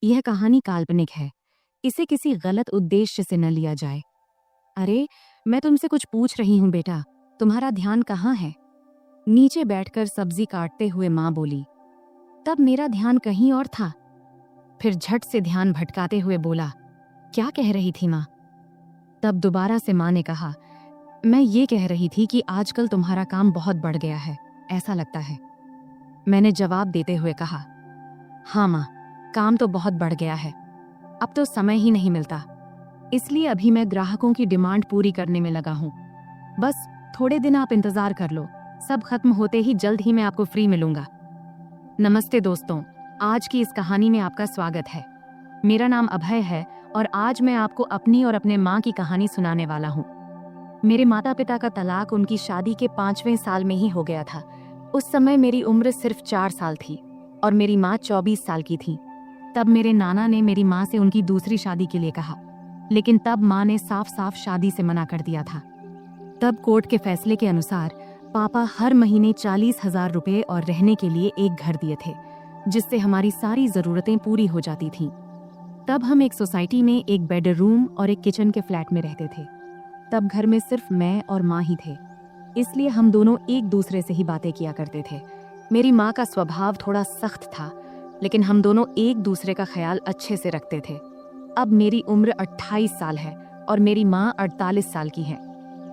यह कहानी काल्पनिक है। इसे किसी गलत उद्देश्य से न लिया जाए। अरे, मैं तुमसे कुछ पूछ रही हूँ बेटा, तुम्हारा ध्यान कहाँ है? नीचे बैठकर सब्जी काटते हुए माँ बोली। तब मेरा ध्यान कहीं और था। फिर झट से ध्यान भटकाते हुए बोला, क्या कह रही थी माँ? तब दोबारा से माँ ने कहा, मैं ये कह रही थी कि आजकल तुम्हारा काम बहुत बढ़ गया है, ऐसा लगता है। मैंने जवाब देते हुए कहा, हाँ माँ, काम तो बहुत बढ़ गया है। अब तो समय ही नहीं मिलता, इसलिए अभी मैं ग्राहकों की डिमांड पूरी करने में लगा हूँ। बस थोड़े दिन आप इंतजार कर लो, सब खत्म होते ही जल्द ही मैं आपको फ्री मिलूंगा। नमस्ते दोस्तों, आज की इस कहानी में आपका स्वागत है। मेरा नाम अभय है और आज मैं आपको अपनी और अपने माँ की कहानी सुनाने वाला हूँ। मेरे माता पिता का तलाक उनकी शादी के 5वें साल में ही हो गया था। उस समय मेरी उम्र सिर्फ 4 साल थी और मेरी माँ 24 साल की थी। तब मेरे नाना ने मेरी माँ से उनकी दूसरी शादी के लिए कहा, लेकिन तब माँ ने साफ साफ शादी से मना कर दिया था। तब कोर्ट के फैसले के अनुसार पापा हर महीने 40,000 रुपए और रहने के लिए एक घर दिए थे, जिससे हमारी सारी जरूरतें पूरी हो जाती थीं। तब हम एक सोसाइटी में एक बेडरूम और एक किचन के फ्लैट में रहते थे। तब घर में सिर्फ मैं और माँ ही थे, इसलिए हम दोनों एक दूसरे से ही बातें किया करते थे। मेरी माँ का स्वभाव थोड़ा सख्त था, लेकिन हम दोनों एक दूसरे का ख्याल अच्छे से रखते थे। अब मेरी उम्र 28 साल है और मेरी माँ 48 साल की है।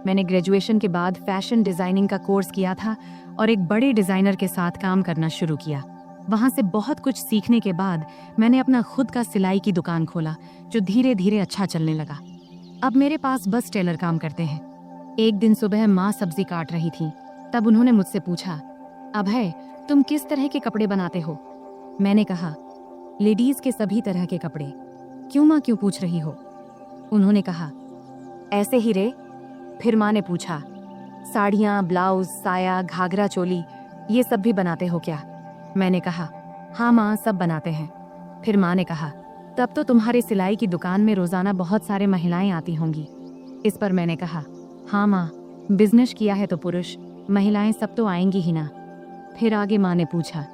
मैंने ग्रेजुएशन के बाद फैशन डिजाइनिंग का कोर्स किया था और एक बड़े डिजाइनर के साथ काम करना शुरू किया। वहां से बहुत कुछ सीखने के बाद मैंने अपना खुद का सिलाई की दुकान खोला, जो धीरे धीरे अच्छा चलने लगा। अब मेरे पास बस टेलर काम करते हैं। एक दिन सुबह माँ सब्जी काट रही थी, तब उन्होंने मुझसे पूछा, अभय, तुम किस तरह के कपड़े बनाते हो? मैंने कहा, लेडीज के सभी तरह के कपड़े। क्यों माँ, क्यों पूछ रही हो? उन्होंने कहा, ऐसे ही रे। फिर माँ ने पूछा, साड़ियाँ, ब्लाउज, साया, घाघरा चोली, ये सब भी बनाते हो क्या? मैंने कहा, हाँ माँ, सब बनाते हैं। फिर माँ ने कहा, तब तो तुम्हारे सिलाई की दुकान में रोजाना बहुत सारे महिलाएं आती होंगी। इस पर मैंने कहा, हाँ माँ, बिजनेस किया है तो पुरुष महिलाएं सब तो आएंगी ही ना। फिर आगे माँ ने पूछा,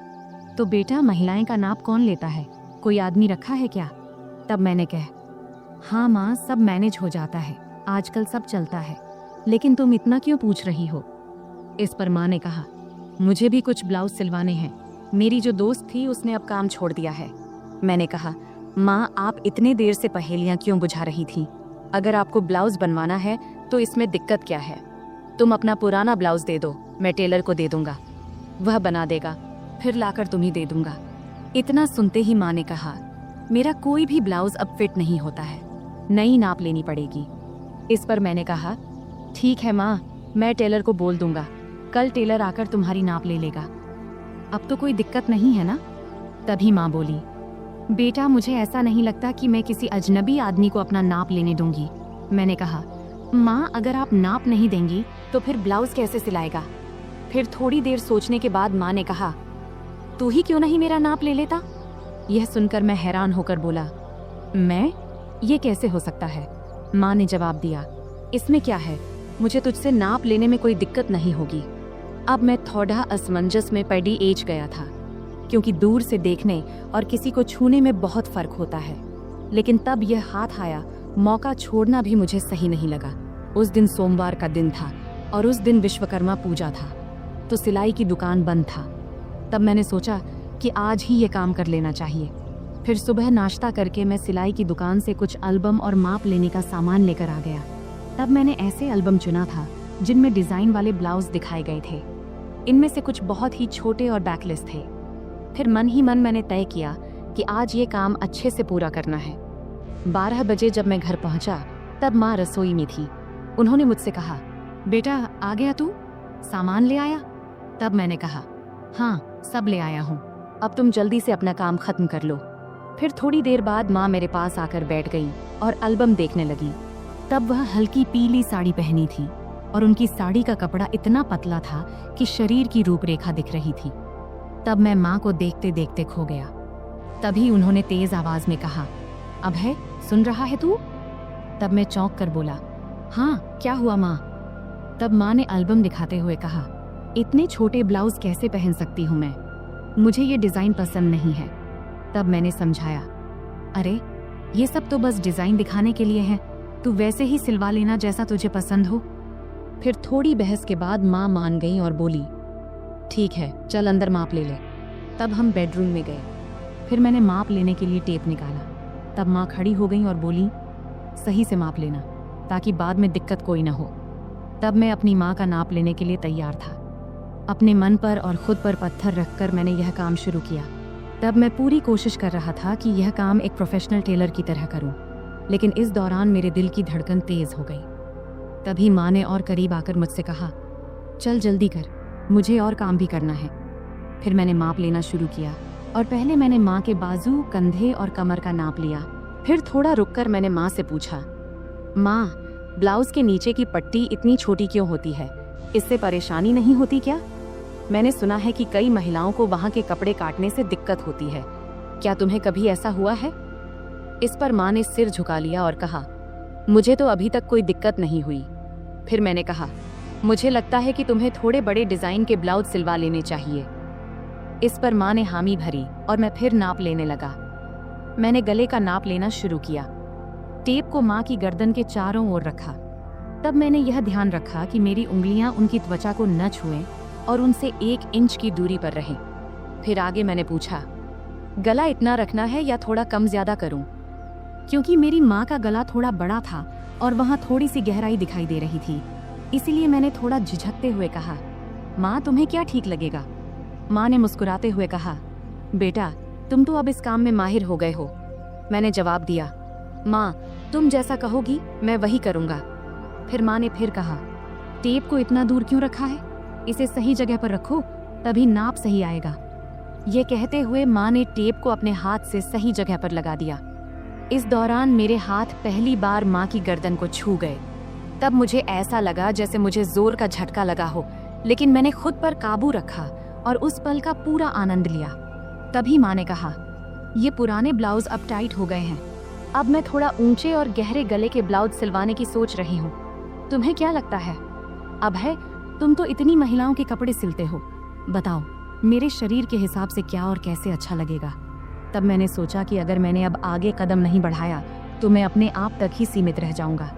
तो बेटा महिलाएं का नाप कौन लेता है, कोई आदमी रखा है क्या? तब मैंने कहा, हाँ माँ, सब मैनेज हो जाता है, आजकल सब चलता है, लेकिन तुम इतना क्यों पूछ रही हो? इस पर माँ ने कहा, मुझे भी कुछ ब्लाउज सिलवाने हैं। मेरी जो दोस्त थी उसने अब काम छोड़ दिया है। मैंने कहा, माँ, आप इतने देर से पहेलियाँ क्यों बुझा रही थी? अगर आपको ब्लाउज बनवाना है तो इसमें दिक्कत क्या है? तुम अपना पुराना ब्लाउज दे दो, मैं टेलर को दे दूंगा, वह बना देगा, फिर लाकर तुम्हें दे दूंगा। इतना सुनते ही माँ ने कहा, मेरा कोई भी ब्लाउज अब फिट नहीं होता है, नई नाप लेनी पड़ेगी। इस पर मैंने कहा, ठीक है माँ, मैं टेलर को बोल दूंगा, कल टेलर आकर तुम्हारी नाप ले लेगा। अब तो कोई दिक्कत नहीं है ना? तभी माँ बोली, बेटा, मुझे ऐसा नहीं लगता कि मैं किसी अजनबी आदमी को अपना नाप लेने दूंगी। मैंने कहा, माँ, अगर आप नाप नहीं देंगी तो फिर ब्लाउज कैसे सिलाएगा? फिर थोड़ी देर सोचने के बाद माँ ने कहा, तू ही क्यों नहीं मेरा नाप ले लेता? यह सुनकर मैं हैरान होकर बोला, मैं? ये कैसे हो सकता है? माँ ने जवाब दिया, इसमें क्या है, मुझे तुझसे नाप लेने में कोई दिक्कत नहीं होगी। अब मैं थोड़ा असमंजस में पड़ी एज गया था, क्योंकि दूर से देखने और किसी को छूने में बहुत फर्क होता है। लेकिन तब यह हाथ आया, मौका छोड़ना भी मुझे सही नहीं लगा। उस दिन सोमवार का दिन था और उस दिन विश्वकर्मा पूजा था, तो सिलाई की दुकान बंद था। तब मैंने सोचा कि आज ही ये काम कर लेना चाहिए। फिर सुबह नाश्ता करके मैं सिलाई की दुकान से कुछ एल्बम और माप लेने का सामान लेकर आ गया। तब मैंने ऐसे एल्बम चुना था जिनमें डिजाइन वाले ब्लाउज दिखाए गए थे। इनमें से कुछ बहुत ही छोटे और बैकलेस थे। फिर मन ही मन मैंने तय किया कि आज ये काम अच्छे से पूरा करना है। 12 बजे जब मैं घर पहुंचा तब माँ रसोई में थी। उन्होंने मुझसे कहा, बेटा, आ गया तू? सामान ले आया? तब मैंने कहा, हाँ, सब ले आया हूँ, अब तुम जल्दी से अपना काम खत्म कर लो। फिर थोड़ी देर बाद माँ मेरे पास आकर बैठ गई और एल्बम देखने लगी। तब वह हल्की पीली साड़ी पहनी थी और उनकी साड़ी का कपड़ा इतना पतला था कि शरीर की रूपरेखा दिख रही थी। तब मैं माँ को देखते देखते खो गया। तभी उन्होंने तेज आवाज में कहा, अभय, सुन रहा है तू? तब मैं चौंक कर बोला, हाँ, क्या हुआ माँ? तब माँ ने एल्बम दिखाते हुए कहा, इतने छोटे ब्लाउज कैसे पहन सकती हूँ मैं? मुझे ये डिजाइन पसंद नहीं है। तब मैंने समझाया, अरे ये सब तो बस डिजाइन दिखाने के लिए है, तू वैसे ही सिलवा लेना जैसा तुझे पसंद हो। फिर थोड़ी बहस के बाद माँ मान गई और बोली, ठीक है चल अंदर माप ले ले। तब हम बेडरूम में गए। फिर मैंने माप लेने के लिए टेप निकाला। तब माँ खड़ी हो गई और बोली, सही से माप लेना ताकि बाद में दिक्कत कोई ना हो। तब मैं अपनी माँ का नाप लेने के लिए तैयार था। अपने मन पर और खुद पर पत्थर रखकर मैंने यह काम शुरू किया। तब मैं पूरी कोशिश कर रहा था कि यह काम एक प्रोफेशनल टेलर की तरह करूं, लेकिन इस दौरान मेरे दिल की धड़कन तेज हो गई। तभी माँ ने और करीब आकर मुझसे कहा, चल जल्दी कर, मुझे और काम भी करना है। फिर मैंने माप लेना शुरू किया और पहले मैंने माँ के बाजू, कंधे और कमर का नाप लिया। फिर थोड़ा रुककर मैंने माँ से पूछा, माँ ब्लाउज के नीचे की पट्टी इतनी छोटी क्यों होती है? इससे परेशानी नहीं होती क्या? मैंने सुना है कि कई महिलाओं को वहाँ के कपड़े काटने से दिक्कत होती है, क्या तुम्हें कभी ऐसा हुआ है? इस पर माँ ने सिर झुका लिया और कहा, मुझे तो अभी तक कोई दिक्कत नहीं हुई। फिर मैंने कहा, मुझे लगता है कि तुम्हें थोड़े बड़े डिजाइन के ब्लाउज सिलवा लेने चाहिए। इस पर माँ ने हामी भरी और मैं फिर नाप लेने लगा। मैंने गले का नाप लेना शुरू किया। टेप को माँ की गर्दन के चारों ओर रखा। तब मैंने यह ध्यान रखा कि मेरी उंगलियां उनकी त्वचा को न छुएं और उनसे 1 इंच की दूरी पर रहें। फिर आगे मैंने पूछा, गला इतना रखना है या थोड़ा कम ज्यादा करूं? क्योंकि मेरी माँ का गला थोड़ा बड़ा था और वहाँ थोड़ी सी गहराई दिखाई दे रही थी, इसीलिए मैंने थोड़ा झिझकते हुए कहा, माँ तुम्हें क्या ठीक लगेगा? माँ ने मुस्कुराते हुए कहा, बेटा तुम तो अब इस काम में माहिर हो गए हो। मैंने जवाब दिया, माँ तुम जैसा कहोगी मैं वही करूँगा। फिर माँ ने फिर कहा, टेप को इतना दूर क्यों रखा है? इसे सही जगह पर रखो, तभी नाप सही आएगा। ये कहते हुए माँ ने टेप को अपने हाथ से सही जगह पर लगा दिया। इस दौरान मेरे हाथ पहली बार माँ की गर्दन को छू गए। तब मुझे ऐसा लगा जैसे मुझे जोर का झटका लगा हो, लेकिन मैंने खुद पर काबू रखा और उस पल का पूरा आनंद लिया। तभी माँ ने कहा, ये पुराने ब्लाउज अब टाइट हो गए हैं, अब मैं थोड़ा ऊंचे और गहरे गले के ब्लाउज सिलवाने की सोच रही हूँ। तुम्हें क्या लगता है? अब है, तुम तो इतनी महिलाओं के कपड़े सिलते हो, बताओ मेरे शरीर के हिसाब से क्या और कैसे अच्छा लगेगा। तब मैंने सोचा कि अगर मैंने अब आगे कदम नहीं बढ़ाया तो मैं अपने आप तक ही सीमित रह जाऊंगा।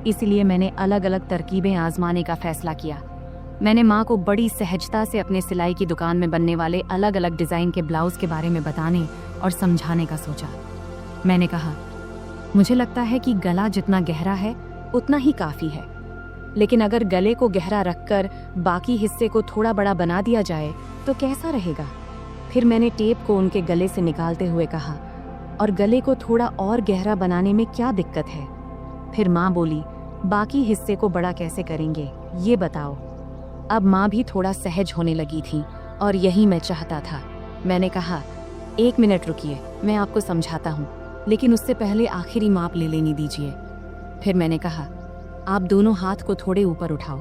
इसलिए मैंने अलग अलग तरकीबें आजमाने का फैसला किया। मैंने माँ को बड़ी सहजता से अपने सिलाई की दुकान में बनने वाले अलग अलग डिज़ाइन के ब्लाउज के बारे में बताने और समझाने का सोचा। मैंने कहा, मुझे लगता है कि गला जितना गहरा है उतना ही काफ़ी है, लेकिन अगर गले को गहरा रखकर बाकी हिस्से को थोड़ा बड़ा बना दिया जाए तो कैसा रहेगा? फिर मैंने टेप को उनके गले से निकालते हुए कहा, और गले को थोड़ा और गहरा बनाने में क्या दिक्कत है? फिर माँ बोली, बाकी हिस्से को बड़ा कैसे करेंगे ये बताओ। अब माँ भी थोड़ा सहज होने लगी थी और यही मैं चाहता था। मैंने कहा, 1 मिनट रुकिए, मैं आपको समझाता हूँ, लेकिन उससे पहले आखिरी माप ले लेनी दीजिए। फिर मैंने कहा, आप दोनों हाथ को थोड़े ऊपर उठाओ।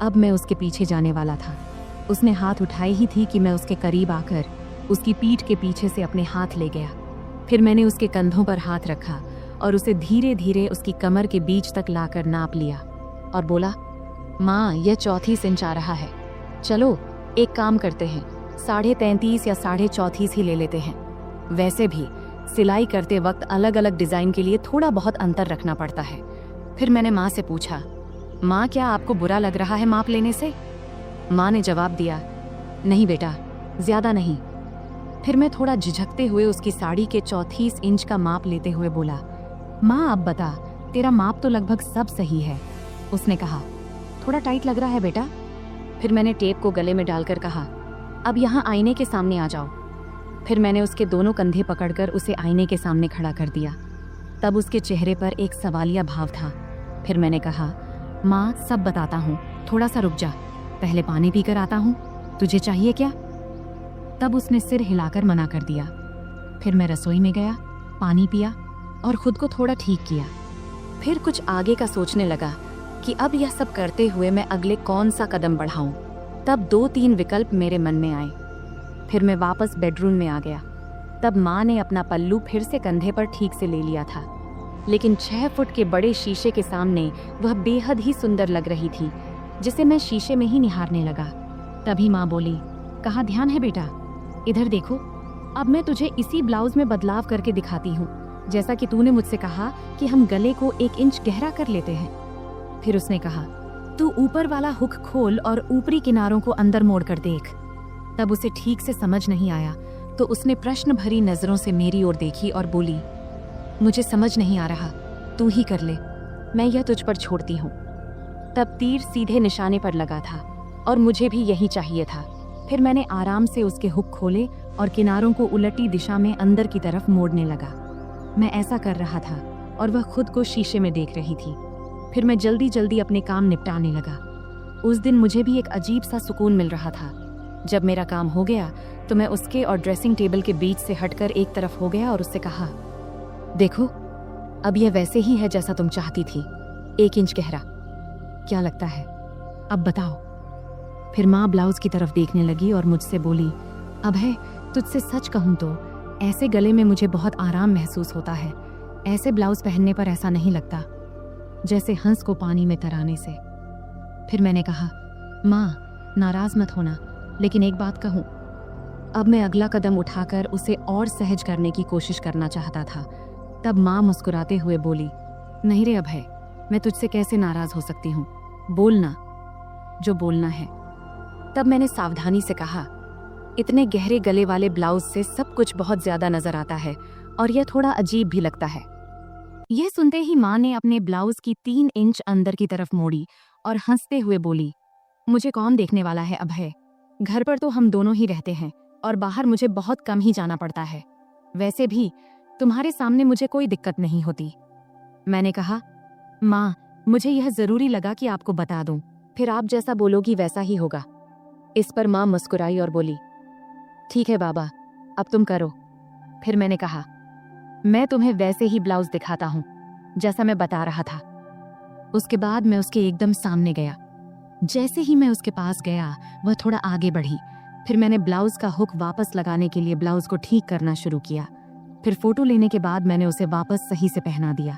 अब मैं उसके पीछे जाने वाला था। उसने हाथ उठाए ही थी कि मैं उसके करीब आकर उसकी पीठ के पीछे से अपने हाथ ले गया। फिर मैंने उसके कंधों पर हाथ रखा और उसे धीरे धीरे उसकी कमर के बीच तक लाकर नाप लिया और बोला, माँ यह 34 इंच आ रहा है। चलो एक काम करते हैं, 33.5 या 34.5 ही ले लेते हैं। वैसे भी सिलाई करते वक्त अलग अलग डिज़ाइन के लिए थोड़ा बहुत अंतर रखना पड़ता है। फिर मैंने माँ से पूछा, माँ क्या आपको बुरा लग रहा है माप लेने से? माँ ने जवाब दिया, नहीं बेटा, ज़्यादा नहीं। फिर मैं थोड़ा झिझकते हुए उसकी साड़ी के 34 इंच का माप लेते हुए बोला, माँ अब बता, तेरा माप तो लगभग सब सही है। उसने कहा, थोड़ा टाइट लग रहा है बेटा। फिर मैंने टेप को गले में डालकर कहा, अब यहाँ आईने के सामने आ जाओ। फिर मैंने उसके दोनों कंधे पकड़कर उसे आईने के सामने खड़ा कर दिया। तब उसके चेहरे पर एक सवालिया भाव था। फिर मैंने कहा, माँ सब बताता हूँ, थोड़ा सा रुक जा, पहले पानी पीकर आता हूँ, तुझे चाहिए क्या? तब उसने सिर हिलाकर मना कर दिया। फिर मैं रसोई में गया, पानी पिया और खुद को थोड़ा ठीक किया। फिर कुछ आगे का सोचने लगा कि अब यह सब करते हुए मैं अगले कौन सा कदम बढ़ाऊं। तब 2-3 विकल्प मेरे मन में आए। फिर मैं वापस बेडरूम में आ गया। तब माँ ने अपना पल्लू फिर से कंधे पर ठीक से ले लिया था, लेकिन 6 फुट के बड़े शीशे के सामने वह बेहद ही सुंदर लग रही थी, जिसे मैं शीशे में ही निहारने लगा। तभी माँ बोली, कहाँ ध्यान है बेटा, इधर देखो, अब मैं तुझे इसी ब्लाउज में बदलाव करके दिखाती हूँ। जैसा कि तूने मुझसे कहा कि हम गले को 1 इंच गहरा कर लेते हैं। फिर उसने कहा, तू ऊपर वाला हुक खोल और ऊपरी किनारों को अंदर मोड़ कर देख। तब उसे ठीक से समझ नहीं आया तो उसने प्रश्न भरी नजरों से मेरी ओर देखी और बोली, मुझे समझ नहीं आ रहा, तू ही कर ले, मैं यह तुझ पर छोड़ती हूँ। तब तीर सीधे निशाने पर लगा था और मुझे भी यही चाहिए था। फिर मैंने आराम से उसके हुक खोले और किनारों को उलटी दिशा में अंदर की तरफ मोड़ने लगा। मैं ऐसा कर रहा था और वह खुद को शीशे में देख रही थी। फिर मैं जल्दी जल्दी अपने काम निपटाने लगा। उस दिन मुझे भी एक अजीब सा सुकून मिल रहा था। जब मेरा काम हो गया तो मैं उसके और ड्रेसिंग टेबल के बीच से हटकर एक तरफ हो गया और उससे कहा, देखो, अब यह वैसे ही है जैसा तुम चाहती थी, 1 इंच गहरा। क्या लगता है, अब बताओ। फिर माँ ब्लाउज की तरफ देखने लगी और मुझसे बोली, अभय, तुझसे सच कहूँ तो ऐसे गले में मुझे बहुत आराम महसूस होता है। ऐसे ब्लाउज पहनने पर ऐसा नहीं लगता जैसे हंस को पानी में तराने से। फिर मैंने कहा, माँ नाराज मत होना, लेकिन एक बात कहूँ। अब मैं अगला कदम उठाकर उसे और सहज करने की कोशिश करना चाहता था। तब माँ मुस्कुराते हुए बोली, नहीं रे अभय, मैं तुझसे कैसे नाराज हो सकती हूँ, बोलना जो बोलना है। तब मैंने सावधानी से कहा, इतने गहरे गले वाले ब्लाउज से सब कुछ बहुत ज्यादा नजर आता है और यह थोड़ा अजीब भी लगता है। यह सुनते ही माँ ने अपने ब्लाउज की 3 इंच अंदर की तरफ मोड़ी और हंसते हुए बोली, मुझे कौन देखने वाला है अभय, घर पर तो हम दोनों ही रहते हैं और बाहर मुझे बहुत कम ही जाना पड़ता है। वैसे भी तुम्हारे सामने मुझे कोई दिक्कत नहीं होती। मैंने कहा, माँ, मुझे यह जरूरी लगा कि आपको बता दूं, फिर आप जैसा बोलोगी वैसा ही होगा। इस पर माँ मुस्कुराई और बोली, ठीक है बाबा, अब तुम करो। फिर मैंने कहा, मैं तुम्हें वैसे ही ब्लाउज दिखाता हूँ जैसा मैं बता रहा था। उसके बाद मैं उसके एकदम सामने गया। जैसे ही मैं उसके पास गया, वह थोड़ा आगे बढ़ी। फिर मैंने ब्लाउज का हुक वापस लगाने के लिए ब्लाउज को ठीक करना शुरू किया। फिर फोटो लेने के बाद मैंने उसे वापस सही से पहना दिया।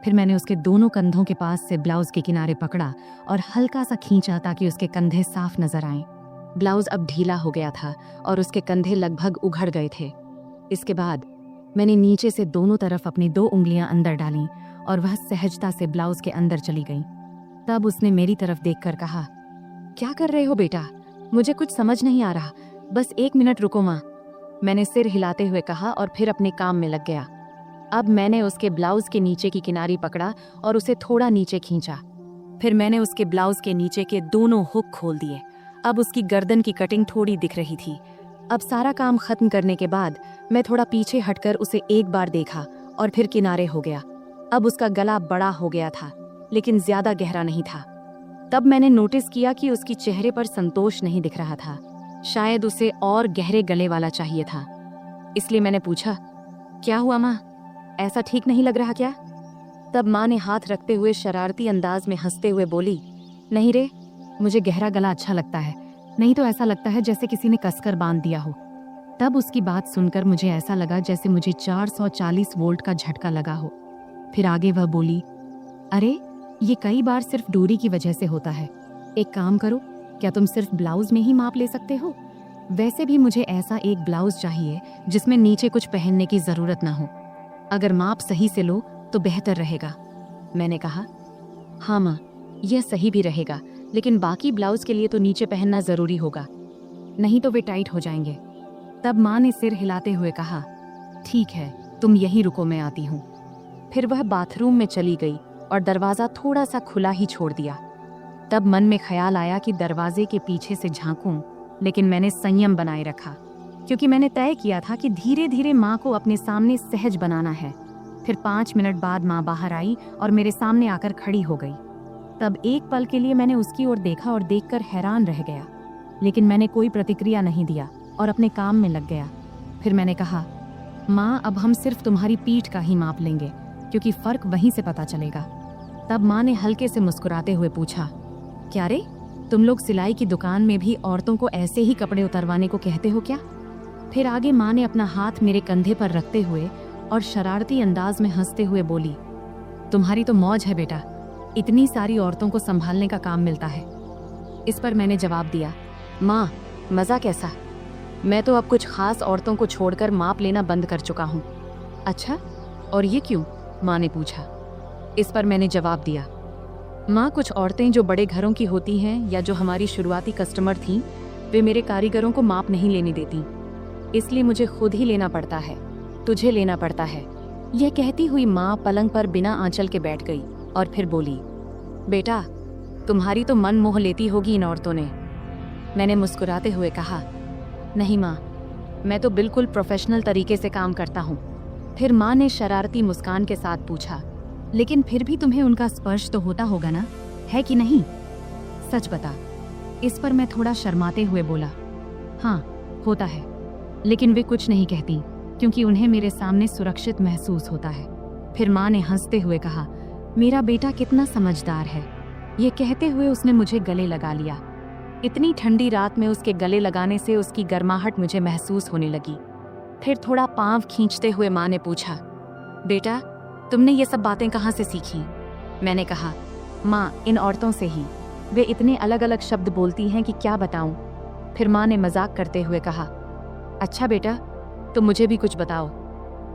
फिर मैंने उसके दोनों कंधों के पास से ब्लाउज के किनारे पकड़ा और हल्का सा खींचा ताकि उसके कंधे साफ नजर आएं। ब्लाउज अब ढीला हो गया था और उसके कंधे लगभग उघड़ गए थे। इसके बाद मैंने नीचे से दोनों तरफ अपनी 2 उंगलियां अंदर डालीं और वह सहजता से ब्लाउज के अंदर चली गई। तब उसने मेरी तरफ देखकर कहा, क्या कर रहे हो बेटा, मुझे कुछ समझ नहीं आ रहा, बस 1 मिनट रुको माँ। मैंने सिर हिलाते हुए कहा और फिर अपने काम में लग गया। अब मैंने उसके ब्लाउज के नीचे की किनारी पकड़ा और उसे थोड़ा नीचे खींचा। फिर मैंने उसके ब्लाउज के नीचे के दोनों हुक खोल दिए। अब उसकी गर्दन की कटिंग थोड़ी दिख रही थी। अब सारा काम खत्म करने के बाद मैं थोड़ा पीछे हटकर उसे एक बार देखा और फिर किनारे हो गया। अब उसका गला बड़ा हो गया था, लेकिन ज्यादा गहरा नहीं था। तब मैंने नोटिस किया कि उसकी चेहरे पर संतोष नहीं दिख रहा था। शायद उसे और गहरे गले वाला चाहिए था। इसलिए मैंने पूछा, क्या हुआ माँ, ऐसा ठीक नहीं लग रहा क्या? तब माँ ने हाथ रखते हुए शरारती अंदाज में हंसते हुए बोली, नहीं रे, मुझे गहरा गला अच्छा लगता है, नहीं तो ऐसा लगता है जैसे किसी ने कसकर बांध दिया हो। तब उसकी बात सुनकर मुझे ऐसा लगा जैसे मुझे 440 वोल्ट का झटका लगा हो। फिर आगे वह बोली, अरे ये कई बार सिर्फ दूरी की वजह से होता है। एक काम करो, क्या तुम सिर्फ ब्लाउज में ही माप ले सकते हो? वैसे भी मुझे ऐसा एक ब्लाउज चाहिए जिसमें नीचे कुछ पहनने की जरूरत ना हो। अगर माप सही से लो तो बेहतर रहेगा। मैंने कहा, हाँ माँ, यह सही भी रहेगा, लेकिन बाकी ब्लाउज के लिए तो नीचे पहनना जरूरी होगा, नहीं तो वे टाइट हो जाएंगे। तब माँ ने सिर हिलाते हुए कहा, ठीक है, तुम यहीं रुको, मैं आती हूँ। फिर वह बाथरूम में चली गई और दरवाजा थोड़ा सा खुला ही छोड़ दिया। तब मन में ख्याल आया कि दरवाजे के पीछे से झांकूं, लेकिन मैंने संयम बनाए रखा, क्योंकि मैंने तय किया था कि धीरे धीरे माँ को अपने सामने सहज बनाना है। फिर 5 मिनट बाद माँ बाहर आई और मेरे सामने आकर खड़ी हो गई। तब एक पल के लिए मैंने उसकी ओर देखा और देखकर हैरान रह गया, लेकिन मैंने कोई प्रतिक्रिया नहीं दिया और अपने काम में लग गया। फिर मैंने कहा, माँ, अब हम सिर्फ तुम्हारी पीठ का ही माप लेंगे, क्योंकि फर्क वहीं से पता चलेगा। तब माँ ने हल्के से मुस्कुराते हुए पूछा, क्या रे, तुम लोग सिलाई की दुकान में भी औरतों को ऐसे ही कपड़े उतरवाने को कहते हो क्या? फिर आगे माँ ने अपना हाथ मेरे कंधे पर रखते हुए और शरारती अंदाज में हंसते हुए बोली, तुम्हारी तो मौज है बेटा, इतनी सारी औरतों को संभालने का काम मिलता है। इस पर मैंने जवाब दिया, माँ, मज़ा कैसा? मैं तो अब कुछ खास औरतों को छोड़कर माप लेना बंद कर चुका हूँ। अच्छा, और ये क्यों? माँ ने पूछा। इस पर मैंने जवाब दिया, माँ, कुछ औरतें जो बड़े घरों की होती हैं या जो हमारी शुरुआती कस्टमर थीं, वे मेरे कारीगरों को माप नहीं लेने देती, इसलिए मुझे खुद ही लेना पड़ता है, तुझे लेना पड़ता है। यह कहती हुई माँ पलंग पर बिना आंचल के बैठ गई और फिर बोली, बेटा, तुम्हारी तो मन मोह लेती होगी इन औरतों ने। मैंने मुस्कुराते हुए कहा, नहीं माँ, मैं तो बिल्कुल प्रोफेशनल तरीके से काम करता हूँ। फिर माँ ने शरारती मुस्कान के साथ पूछा, लेकिन फिर भी तुम्हें उनका स्पर्श तो होता होगा ना, है कि नहीं? सच बता। इस पर मैं थोड़ा शर्माते हुए बोला, हाँ, होता है, लेकिन वे कुछ नहीं कहती क्योंकि उन्हें मेरे सामने सुरक्षित महसूस होता है। फिर माँ ने हंसते हुए कहा, मेरा बेटा कितना समझदार है। ये कहते हुए उसने मुझे गले लगा लिया। इतनी ठंडी रात में उसके गले लगाने से उसकी गर्माहट मुझे महसूस होने लगी। फिर थोड़ा पांव खींचते हुए माँ ने पूछा, बेटा, तुमने ये सब बातें कहाँ से सीखी? मैंने कहा, माँ, इन औरतों से ही। वे इतने अलग अलग शब्द बोलती हैं कि क्या बताऊं। फिर माँ ने मजाक करते हुए कहा, अच्छा बेटा, तुम मुझे भी कुछ बताओ।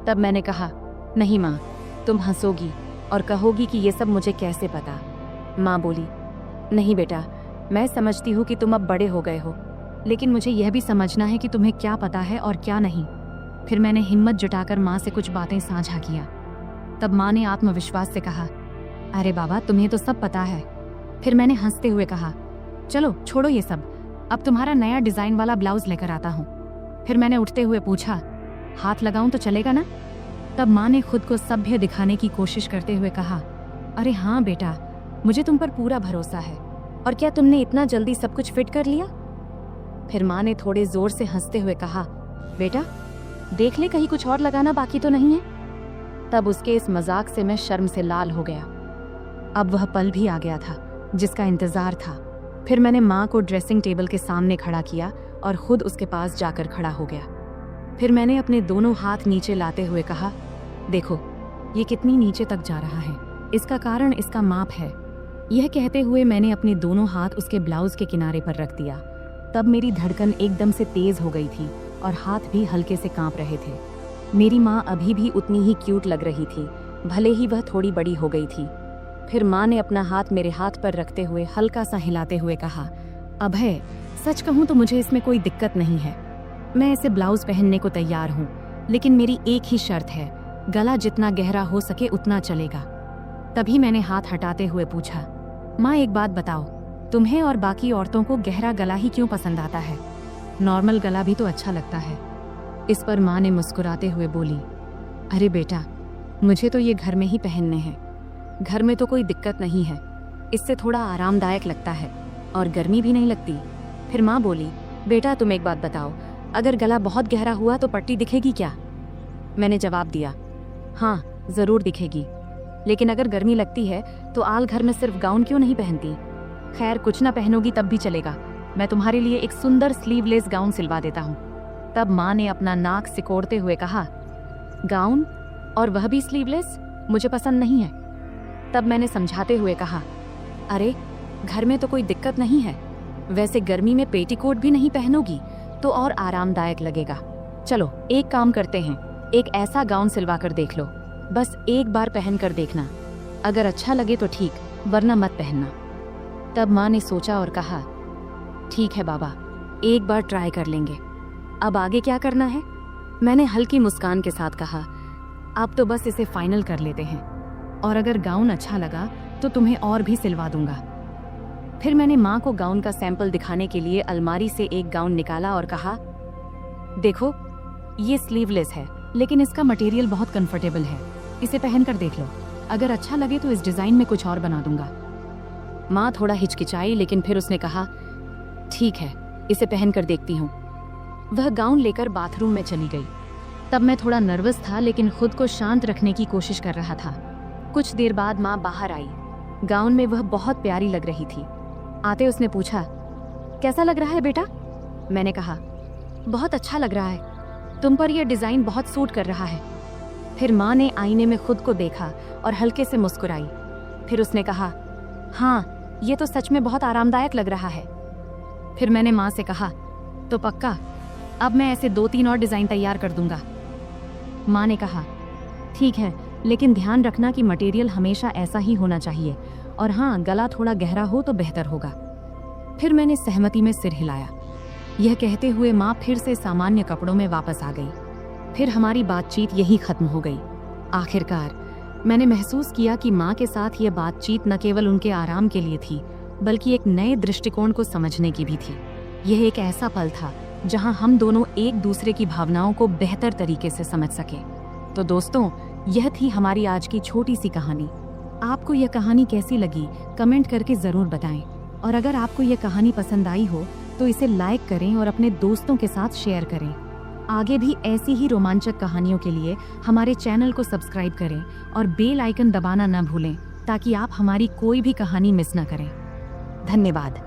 तब मैंने कहा, नहीं माँ, तुम हंसोगी और कहोगी कि ये सब मुझे कैसे पता। माँ बोली, नहीं बेटा, मैं समझती हूँ कि तुम अब बड़े हो गए हो, लेकिन मुझे यह भी समझना है कि तुम्हें क्या पता है और क्या नहीं। फिर मैंने हिम्मत जुटाकर माँ से कुछ बातें साझा किया। तब माँ ने आत्मविश्वास से कहा, अरे बाबा, तुम्हें तो सब पता है। फिर मैंने हंसते हुए कहा, चलो छोड़ो ये सब, अब तुम्हारा नया डिजाइन वाला ब्लाउज लेकर आता हूँ। फिर मैंने उठते हुए पूछा, हाथ लगाऊं तो चलेगा ना? तब माँ ने खुद को सभ्य दिखाने की कोशिश करते हुए कहा, अरे हाँ बेटा, मुझे तुम पर पूरा भरोसा है। और क्या तुमने इतना जल्दी सब कुछ फिट कर लिया? फिर माँ ने थोड़े जोर से हंसते हुए कहा, बेटा, देख ले कहीं कुछ और लगाना बाकी तो नहीं है। तब उसके इस मजाक से मैं शर्म से लाल हो गया। अब वह पल भी आ गया था जिसका इंतजार था। फिर मैंने माँ को ड्रेसिंग टेबल के सामने खड़ा किया और खुद उसके पास जाकर खड़ा हो गया। फिर मैंने अपने दोनों हाथ नीचे लाते हुए कहा, देखो, ये कितनी नीचे तक जा रहा है, इसका कारण इसका माप है। यह कहते हुए मैंने अपने दोनों हाथ उसके ब्लाउज के किनारे पर रख दिया। तब मेरी धड़कन एकदम से तेज हो गई थी और हाथ भी हल्के से कांप रहे थे। मेरी माँ अभी भी उतनी ही क्यूट लग रही थी, भले ही वह थोड़ी बड़ी हो गई थी। फिर माँ ने अपना हाथ मेरे हाथ पर रखते हुए हल्का सा हिलाते हुए कहा, अभय, सच कहूँ तो मुझे इसमें कोई दिक्कत नहीं है। मैं इसे ब्लाउज पहनने को तैयार हूँ, लेकिन मेरी एक ही शर्त है, गला जितना गहरा हो सके उतना चलेगा। तभी मैंने हाथ हटाते हुए पूछा, माँ, एक बात बताओ, तुम्हें और बाकी औरतों को गहरा गला ही क्यों पसंद आता है? नॉर्मल गला भी तो अच्छा लगता है। इस पर माँ ने मुस्कुराते हुए बोली, अरे बेटा, मुझे तो ये घर में ही पहनने हैं। घर में तो कोई दिक्कत नहीं है, इससे थोड़ा आरामदायक लगता है और गर्मी भी नहीं लगती। फिर माँ बोली, बेटा, तुम एक बात बताओ, अगर गला बहुत गहरा हुआ तो पट्टी दिखेगी क्या? मैंने जवाब दिया, हाँ, जरूर दिखेगी, लेकिन अगर गर्मी लगती है तो आल घर में सिर्फ गाउन क्यों नहीं पहनती? खैर, कुछ ना पहनोगी तब भी चलेगा, मैं तुम्हारे लिए एक सुंदर स्लीवलेस गाउन सिलवा देता हूँ। तब माँ ने अपना नाक सिकोड़ते हुए कहा, गाउन, और वह भी स्लीवलेस? मुझे पसंद नहीं है। तब मैंने समझाते हुए कहा, अरे, घर में तो कोई दिक्कत नहीं है, वैसे गर्मी में पेटीकोट भी नहीं पहनोगी तो और आरामदायक लगेगा। चलो एक काम करते हैं, एक ऐसा गाउन सिलवा कर देख लो, बस एक बार पहन कर देखना, अगर अच्छा लगे तो ठीक, वरना मत पहनना। तब माँ ने सोचा और कहा, ठीक है बाबा, एक बार ट्राई कर लेंगे, अब आगे क्या करना है? मैंने हल्की मुस्कान के साथ कहा, अब तो बस इसे फाइनल कर लेते हैं, और अगर गाउन अच्छा लगा तो तुम्हें और भी सिलवा दूंगा। फिर मैंने माँ को गाउन का सैंपल दिखाने के लिए अलमारी से एक गाउन निकाला और कहा, देखो, ये स्लीवलेस है, लेकिन इसका मटेरियल बहुत कंफर्टेबल है, इसे पहन कर देख लो, अगर अच्छा लगे तो इस डिजाइन में कुछ और बना दूंगा। माँ थोड़ा हिचकिचाई, लेकिन फिर उसने कहा, ठीक है, इसे पहन कर देखती हूँ। वह गाउन लेकर बाथरूम में चली गई। तब मैं थोड़ा नर्वस था, लेकिन खुद को शांत रखने की कोशिश कर रहा था। कुछ देर बाद माँ बाहर आई। गाउन में वह बहुत प्यारी लग रही थी। आते उसने पूछा, कैसा लग रहा है बेटा? मैंने कहा, बहुत अच्छा लग रहा है, तुम पर यह डिजाइन बहुत सूट कर रहा है। फिर माँ ने आईने में खुद को देखा और हल्के से मुस्कुराई। फिर उसने कहा, हाँ, ये तो सच में बहुत आरामदायक लग रहा है। फिर मैंने माँ से कहा, तो पक्का, अब मैं ऐसे 2-3 और डिजाइन तैयार कर दूंगा। माँ ने कहा, ठीक है, लेकिन ध्यान रखना कि मटेरियल हमेशा ऐसा ही होना चाहिए, और हाँ, गला थोड़ा गहरा हो तो बेहतर होगा। फिर मैंने सहमति में सिर हिलाया। यह कहते हुए माँ फिर से सामान्य कपड़ों में वापस आ गई। फिर हमारी बातचीत यही खत्म हो गई। आखिरकार मैंने महसूस किया कि माँ के साथ यह बातचीत न केवल उनके आराम के लिए थी, बल्कि एक नए दृष्टिकोण को समझने की भी थी। यह एक ऐसा पल था जहां हम दोनों एक दूसरे की भावनाओं को बेहतर तरीके से समझ सके। तो दोस्तों, यह थी हमारी आज की छोटी सी कहानी। आपको यह कहानी कैसी लगी कमेंट करके ज़रूर बताएं, और अगर आपको यह कहानी पसंद आई हो तो इसे लाइक करें और अपने दोस्तों के साथ शेयर करें। आगे भी ऐसी ही रोमांचक कहानियों के लिए हमारे चैनल को सब्सक्राइब करें और बेल आइकन दबाना न भूलें, ताकि आप हमारी कोई भी कहानी मिस न करें। धन्यवाद।